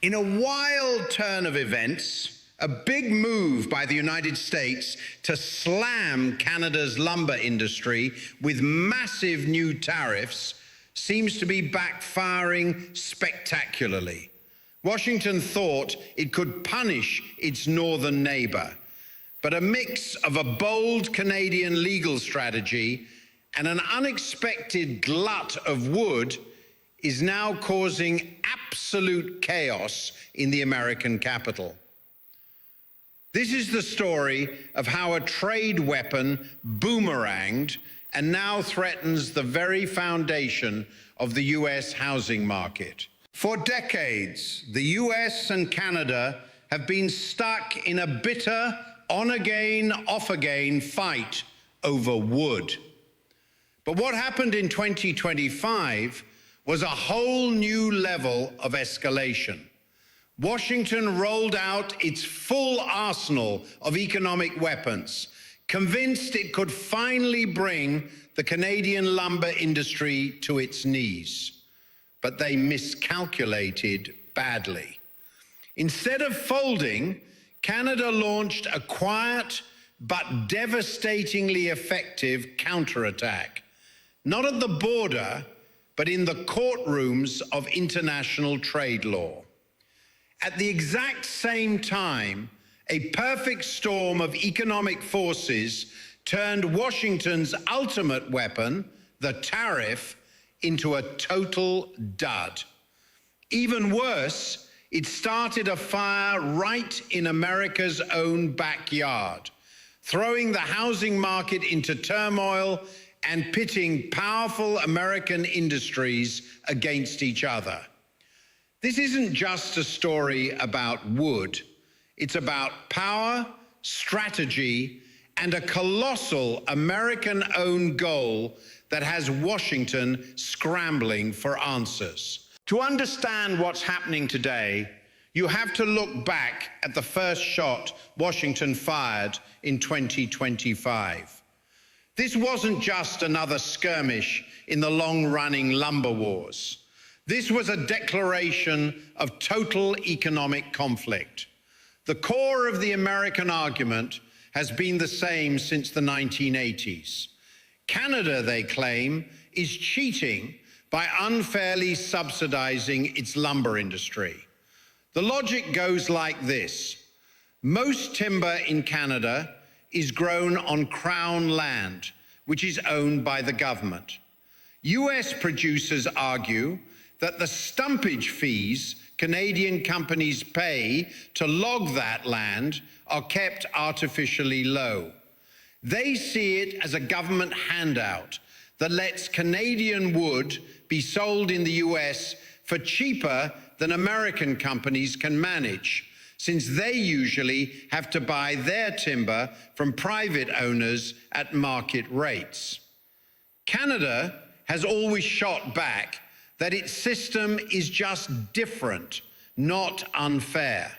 In a wild turn of events, a big move by the United States to slam Canada's lumber industry with massive new tariffs seems to be backfiring spectacularly. Washington thought it could punish its northern neighbor, but a mix of a bold Canadian legal strategy and an unexpected glut of wood is now causing absolute chaos in the American capital. This is the story of how a trade weapon boomeranged and now threatens the very foundation of the US housing market. For decades, the US and Canada have been stuck in a bitter on-again, off-again fight over wood. But what happened in 2025 was a whole new level of escalation. Washington rolled out its full arsenal of economic weapons, convinced it could finally bring the Canadian lumber industry to its knees. But they miscalculated badly. Instead of folding, Canada launched a quiet but devastatingly effective counterattack, not at the border, but in the courtrooms of international trade law. At the exact same time, a perfect storm of economic forces turned Washington's ultimate weapon, the tariff, into a total dud. Even worse, it started a fire right in America's own backyard, throwing the housing market into turmoil and pitting powerful American industries against each other. This isn't just a story about wood. It's about power, strategy, and a colossal American-owned goal that has Washington scrambling for answers. To understand what's happening today, you have to look back at the first shot Washington fired in 2025. This wasn't just another skirmish in the long-running lumber wars. This was a declaration of total economic conflict. The core of the American argument has been the same since the 1980s. Canada, they claim, is cheating by unfairly subsidizing its lumber industry. The logic goes like this. Most timber in Canada is grown on Crown land, which is owned by the government. US producers argue that the stumpage fees Canadian companies pay to log that land are kept artificially low. They see it as a government handout that lets Canadian wood be sold in the US for cheaper than American companies can manage, since they usually have to buy their timber from private owners at market rates. Canada has always shot back that its system is just different, not unfair.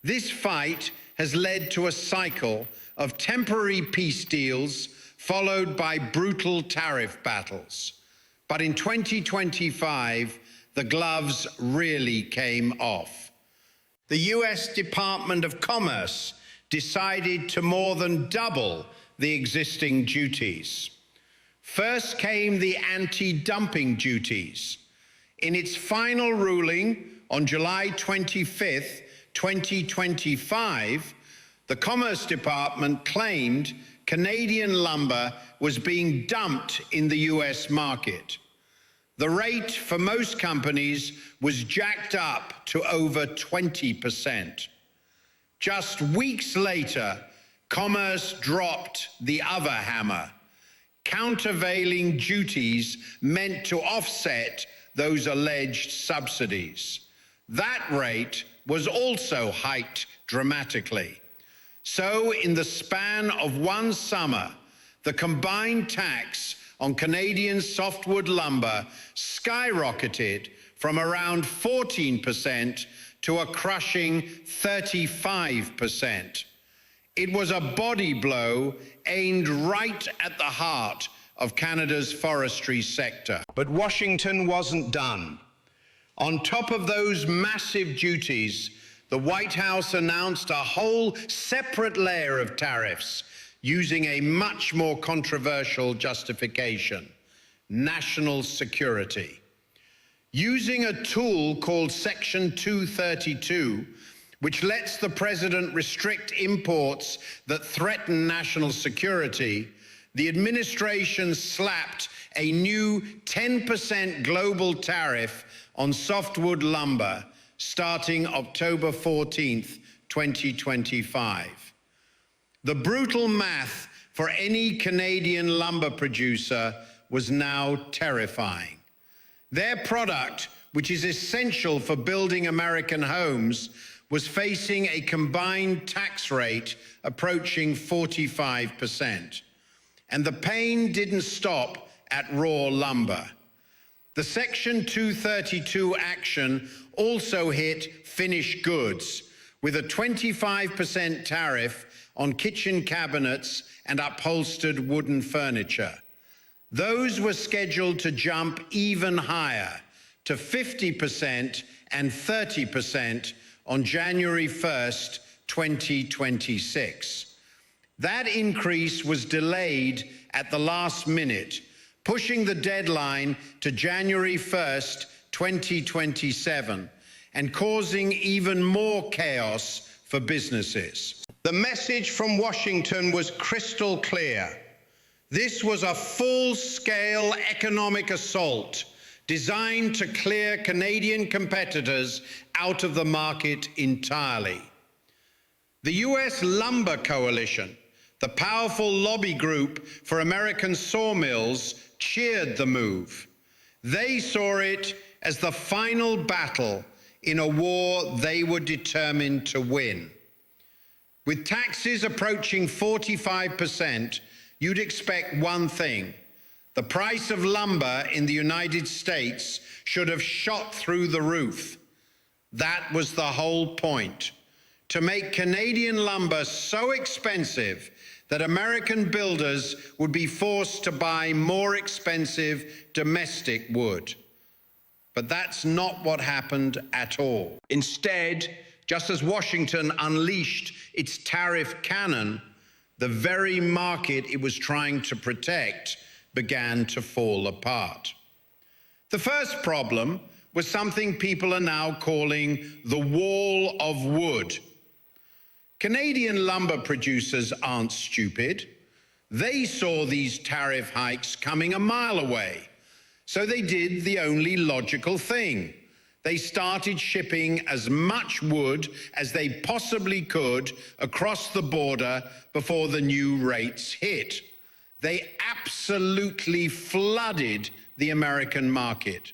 This fight has led to a cycle of temporary peace deals followed by brutal tariff battles. But in 2025, the gloves really came off. The US Department of Commerce decided to more than double the existing duties. First came the anti-dumping duties. In its final ruling on July 25th, 2025, the Commerce Department claimed Canadian lumber was being dumped in the US market. The rate for most companies was jacked up to over 20%. Just weeks later, Commerce dropped the other hammer, countervailing duties meant to offset those alleged subsidies. That rate was also hiked dramatically. So in the span of one summer, the combined tax on Canadian softwood lumber skyrocketed from around 14% to a crushing 35%. It was a body blow aimed right at the heart of Canada's forestry sector. But Washington wasn't done. On top of those massive duties, the White House announced a whole separate layer of tariffs using a much more controversial justification: national security. Using a tool called Section 232, which lets the president restrict imports that threaten national security, the administration slapped a new 10% global tariff on softwood lumber starting October 14th, 2025. The brutal math for any Canadian lumber producer was now terrifying. Their product, which is essential for building American homes, was facing a combined tax rate approaching 45%. And the pain didn't stop at raw lumber. The Section 232 action also hit finished goods, with a 25% tariff on kitchen cabinets and upholstered wooden furniture. Those were scheduled to jump even higher, to 50% and 30% on January 1st, 2026. That increase was delayed at the last minute, pushing the deadline to January 1st, 2027, and causing even more chaos for businesses. The message from Washington was crystal clear. This was a full-scale economic assault designed to clear Canadian competitors out of the market entirely. The U.S. Lumber Coalition, the powerful lobby group for American sawmills, cheered the move. They saw it as the final battle in a war they were determined to win. With taxes approaching 45%, you'd expect one thing: the price of lumber in the United States should have shot through the roof. That was the whole point: to make Canadian lumber so expensive that American builders would be forced to buy more expensive domestic wood. But that's not what happened at all. Instead, just as Washington unleashed its tariff cannon, the very market it was trying to protect began to fall apart. The first problem was something people are now calling the wall of wood. Canadian lumber producers aren't stupid. They saw these tariff hikes coming a mile away. So they did the only logical thing. They started shipping as much wood as they possibly could across the border before the new rates hit. They absolutely flooded the American market.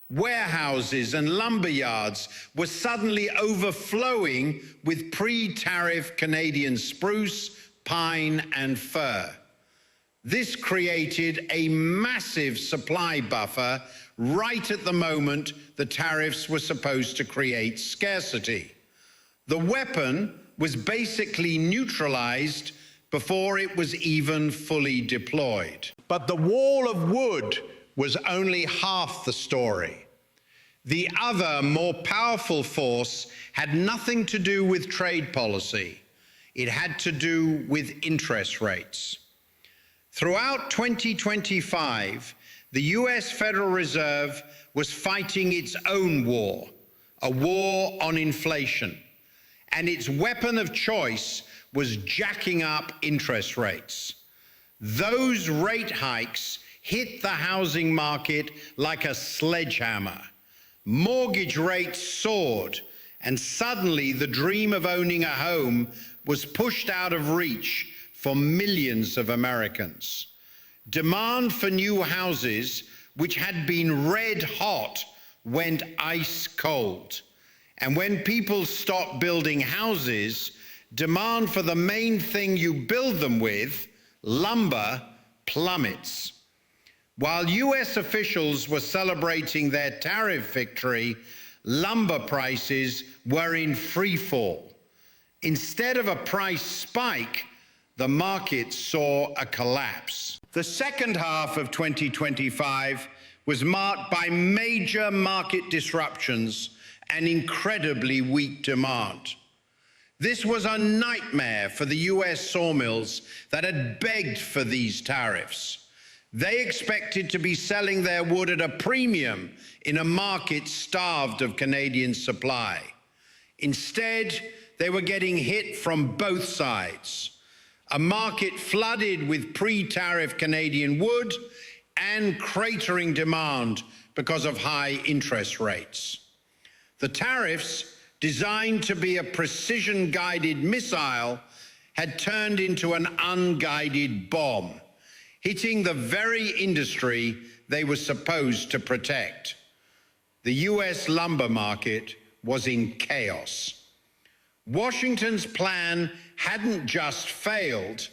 Warehouses and lumber yards were suddenly overflowing with pre-tariff Canadian spruce, pine, and fir. This created a massive supply buffer right at the moment the tariffs were supposed to create scarcity. The weapon was basically neutralized before it was even fully deployed. But the wall of wood was only half the story. The other, more powerful force had nothing to do with trade policy. It had to do with interest rates. Throughout 2025, the US Federal Reserve was fighting its own war, a war on inflation, and its weapon of choice was jacking up interest rates. Those rate hikes hit the housing market like a sledgehammer. Mortgage rates soared, and suddenly the dream of owning a home was pushed out of reach for millions of Americans. Demand for new houses, which had been red hot, went ice cold. And when people stopped building houses, demand for the main thing you build them with, lumber, plummets. While US officials were celebrating their tariff victory, lumber prices were in free fall. Instead of a price spike, the market saw a collapse. The second half of 2025 was marked by major market disruptions and incredibly weak demand. This was a nightmare for the US sawmills that had begged for these tariffs. They expected to be selling their wood at a premium in a market starved of Canadian supply. Instead, they were getting hit from both sides. A market flooded with pre-tariff Canadian wood and cratering demand because of high interest rates. The tariffs, designed to be a precision-guided missile, had turned into an unguided bomb, hitting the very industry they were supposed to protect. The US lumber market was in chaos. Washington's plan hadn't just failed,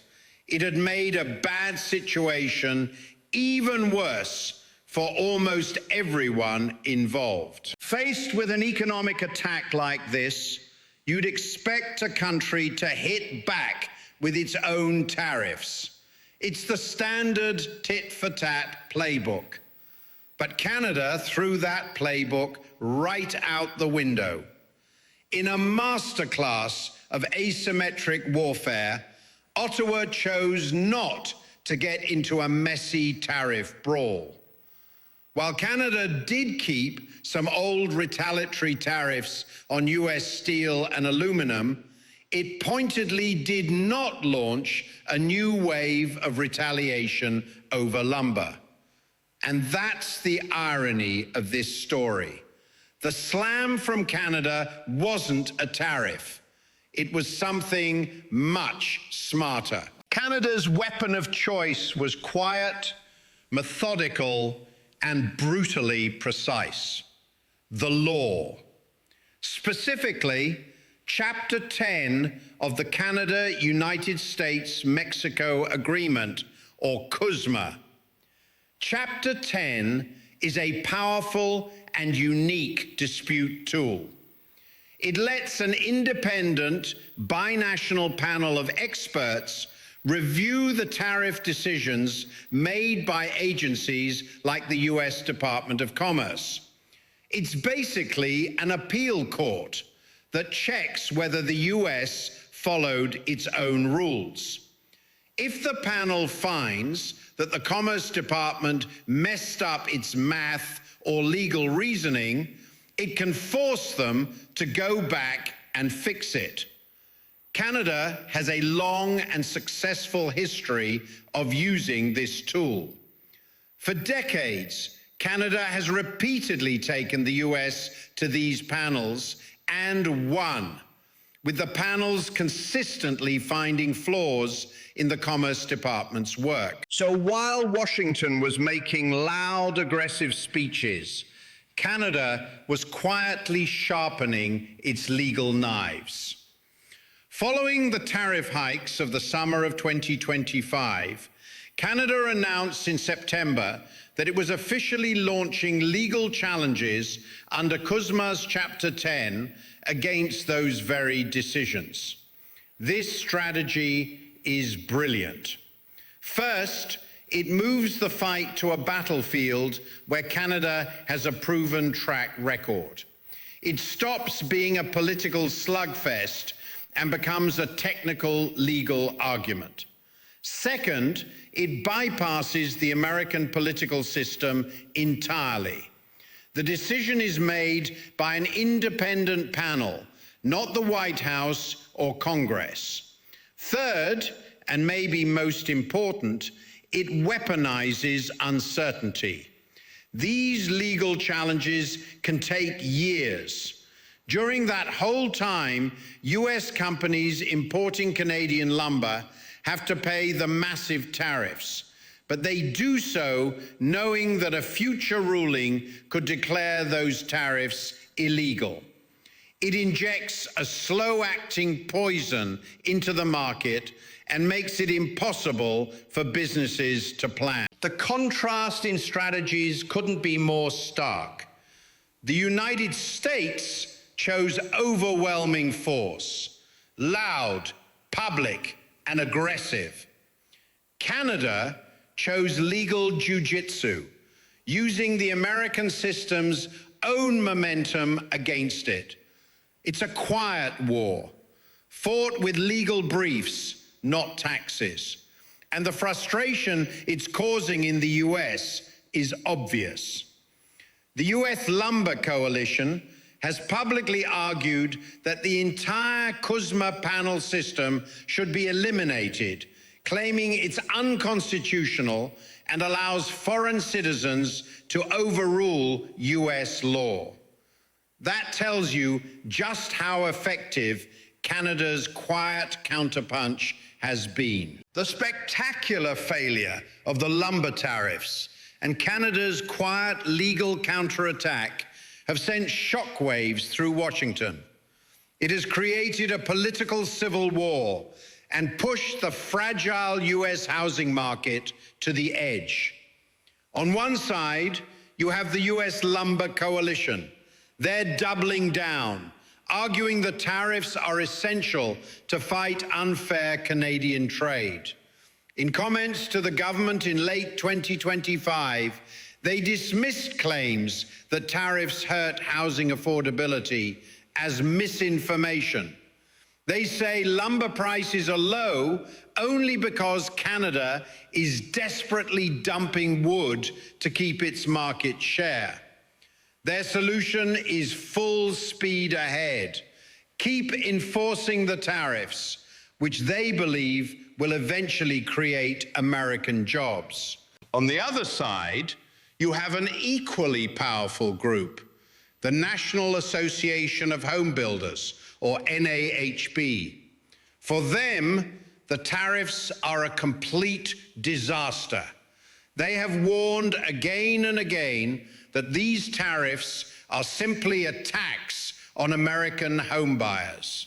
it had made a bad situation even worse for almost everyone involved. Faced with an economic attack like this, you'd expect a country to hit back with its own tariffs. It's the standard tit-for-tat playbook. But Canada threw that playbook right out the window. In a masterclass of asymmetric warfare, Ottawa chose not to get into a messy tariff brawl. While Canada did keep some old retaliatory tariffs on US steel and aluminum, it pointedly did not launch a new wave of retaliation over lumber. And that's the irony of this story. The slam from Canada wasn't a tariff. It was something much smarter. Canada's weapon of choice was quiet, methodical, and brutally precise: the law. Specifically, Chapter 10 of the Canada-United States-Mexico Agreement, or KUSMA. Chapter 10 is a powerful and unique dispute tool. It lets an independent, binational panel of experts review the tariff decisions made by agencies like the US Department of Commerce. It's basically an appeal court that checks whether the US followed its own rules. If the panel finds that the Commerce Department messed up its math or legal reasoning, it can force them to go back and fix it. Canada has a long and successful history of using this tool. For decades, Canada has repeatedly taken the US to these panels and won, with the panels consistently finding flaws in the Commerce Department's work. So while Washington was making loud, aggressive speeches, Canada was quietly sharpening its legal knives. Following the tariff hikes of the summer of 2025, Canada announced in September that it was officially launching legal challenges under KUSMA's Chapter 10 against those very decisions. This strategy is brilliant. First, it moves the fight to a battlefield where Canada has a proven track record. It stops being a political slugfest and becomes a technical legal argument. Second, it bypasses the American political system entirely. The decision is made by an independent panel, not the White House or Congress. Third, and maybe most important, it weaponizes uncertainty. These legal challenges can take years. During that whole time, US companies importing Canadian lumber have to pay the massive tariffs, but they do so knowing that a future ruling could declare those tariffs illegal. It injects a slow-acting poison into the market and makes it impossible for businesses to plan. The contrast in strategies couldn't be more stark. The United States chose overwhelming force, loud, public, and aggressive. Canada chose legal jiu-jitsu, using the American system's own momentum against it. It's a quiet war, fought with legal briefs, not taxes. And the frustration it's causing in the US is obvious. The US Lumber Coalition has publicly argued that the entire KUSMA panel system should be eliminated, claiming it's unconstitutional and allows foreign citizens to overrule US law. That tells you just how effective Canada's quiet counterpunch has been. The spectacular failure of the lumber tariffs and Canada's quiet legal counterattack have sent shockwaves through Washington. It has created a political civil war and pushed the fragile US housing market to the edge. On one side, you have the US Lumber Coalition. They're doubling down, arguing the tariffs are essential to fight unfair Canadian trade. In comments to the government in late 2025, they dismissed claims that tariffs hurt housing affordability as misinformation. They say lumber prices are low only because Canada is desperately dumping wood to keep its market share. Their solution is full speed ahead. Keep enforcing the tariffs, which they believe will eventually create American jobs. On the other side, you have an equally powerful group, the National Association of Homebuilders, or NAHB. For them, the tariffs are a complete disaster. They have warned again and again that these tariffs are simply a tax on American homebuyers.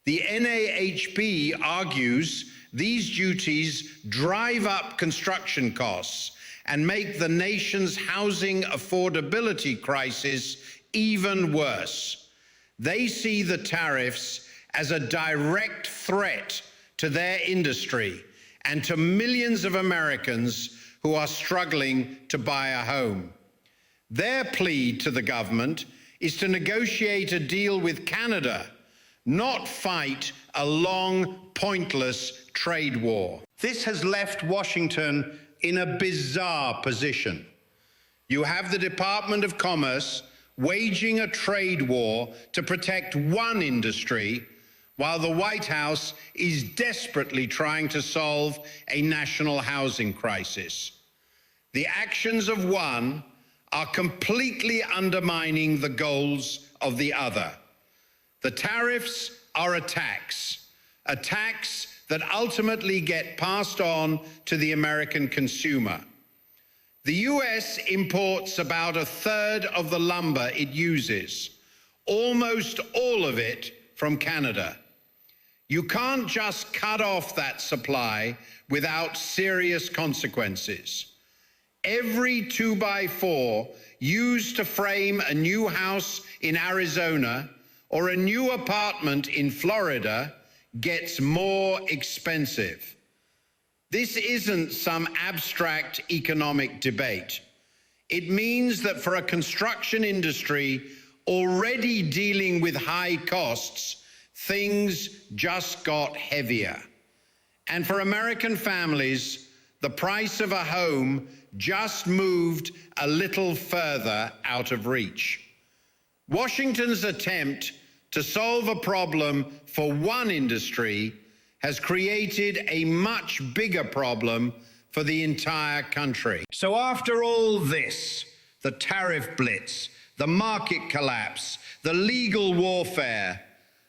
The NAHB argues these duties drive up construction costs and make the nation's housing affordability crisis even worse. They see the tariffs as a direct threat to their industry and to millions of Americans who are struggling to buy a home. Their plea to the government is to negotiate a deal with Canada, not fight a long, pointless trade war. This has left Washington in a bizarre position. You have the Department of Commerce waging a trade war to protect one industry, while the White House is desperately trying to solve a national housing crisis. The actions of one are completely undermining the goals of the other. The tariffs are a tax that ultimately get passed on to the American consumer. The US imports about a third of the lumber it uses, almost all of it from Canada. You can't just cut off that supply without serious consequences. Every 2x4 used to frame a new house in Arizona or a new apartment in Florida gets more expensive. This isn't some abstract economic debate. It means that for a construction industry already dealing with high costs, things just got heavier. And for American families, the price of a home just moved a little further out of reach. Washington's attempt to solve a problem for one industry has created a much bigger problem for the entire country. So after all this, the tariff blitz, the market collapse, the legal warfare,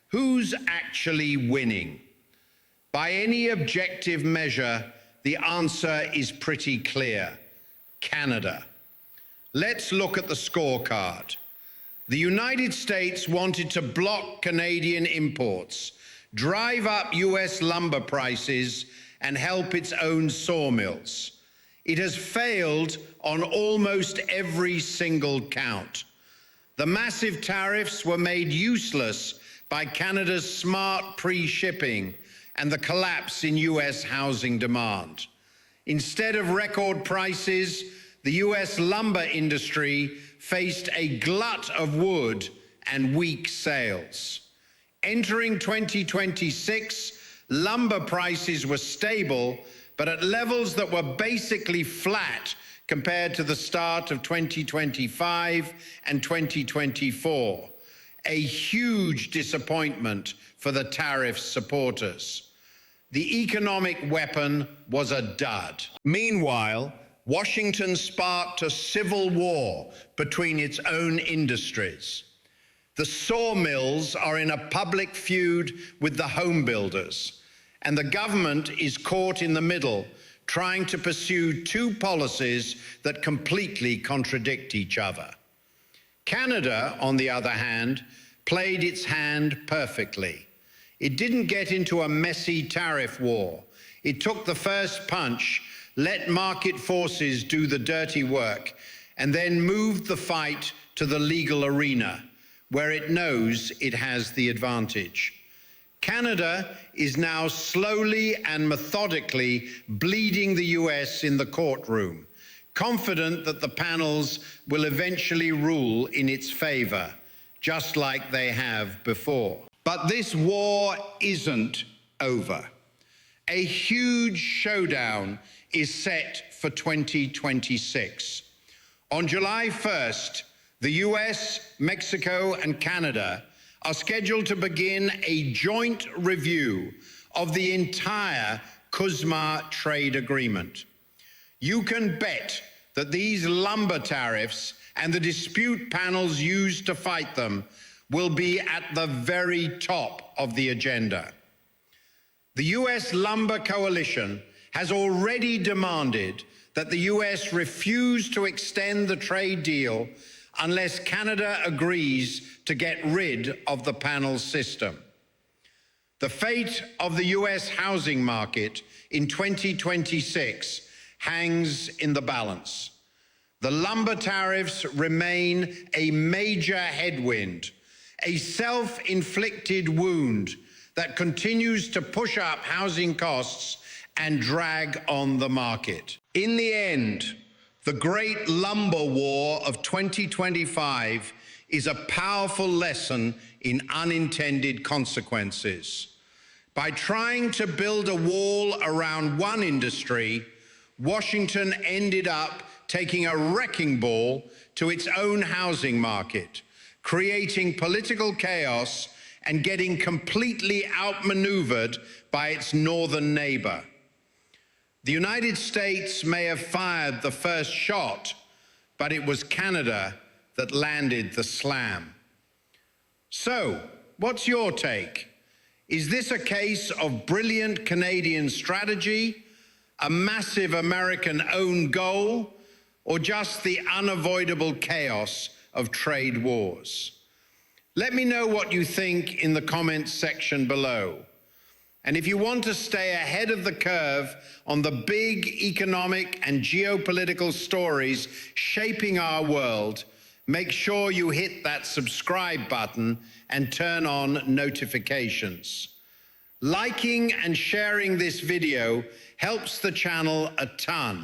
who's actually winning? By any objective measure, the answer is pretty clear: Canada. Let's look at the scorecard. The United States wanted to block Canadian imports, drive up US lumber prices, and help its own sawmills. It has failed on almost every single count. The massive tariffs were made useless by Canada's smart pre-shipping and the collapse in US housing demand. Instead of record prices, the US lumber industry faced a glut of wood and weak sales. Entering 2026, lumber prices were stable, but at levels that were basically flat compared to the start of 2025 and 2024. A huge disappointment for the tariff supporters. The economic weapon was a dud. Meanwhile, Washington sparked a civil war between its own industries. The sawmills are in a public feud with the homebuilders, and the government is caught in the middle, trying to pursue two policies that completely contradict each other. Canada, on the other hand, played its hand perfectly. It didn't get into a messy tariff war. It took the first punch, let market forces do the dirty work, and then moved the fight to the legal arena, where it knows it has the advantage. Canada is now slowly and methodically bleeding the US in the courtroom, confident that the panels will eventually rule in its favor, just like they have before. But this war isn't over. A huge showdown is set for 2026. On July 1st, the US, Mexico, and Canada are scheduled to begin a joint review of the entire KUSMA trade agreement. You can bet that these lumber tariffs and the dispute panels used to fight them will be at the very top of the agenda. The US Lumber Coalition has already demanded that the US refuse to extend the trade deal unless Canada agrees to get rid of the panel system. The fate of the US housing market in 2026 hangs in the balance. The lumber tariffs remain a major headwind, a self-inflicted wound that continues to push up housing costs and drag on the market. In the end, the great lumber war of 2025 is a powerful lesson in unintended consequences. By trying to build a wall around one industry, Washington ended up taking a wrecking ball to its own housing market, creating political chaos and getting completely outmaneuvered by its northern neighbor. The United States may have fired the first shot, but it was Canada that landed the slam. So, what's your take? Is this a case of brilliant Canadian strategy, a massive American own goal, or just the unavoidable chaos of trade wars? Let me know what you think in the comments section below. And if you want to stay ahead of the curve on the big economic and geopolitical stories shaping our world, make sure you hit that subscribe button and turn on notifications. Liking and sharing this video helps the channel a ton.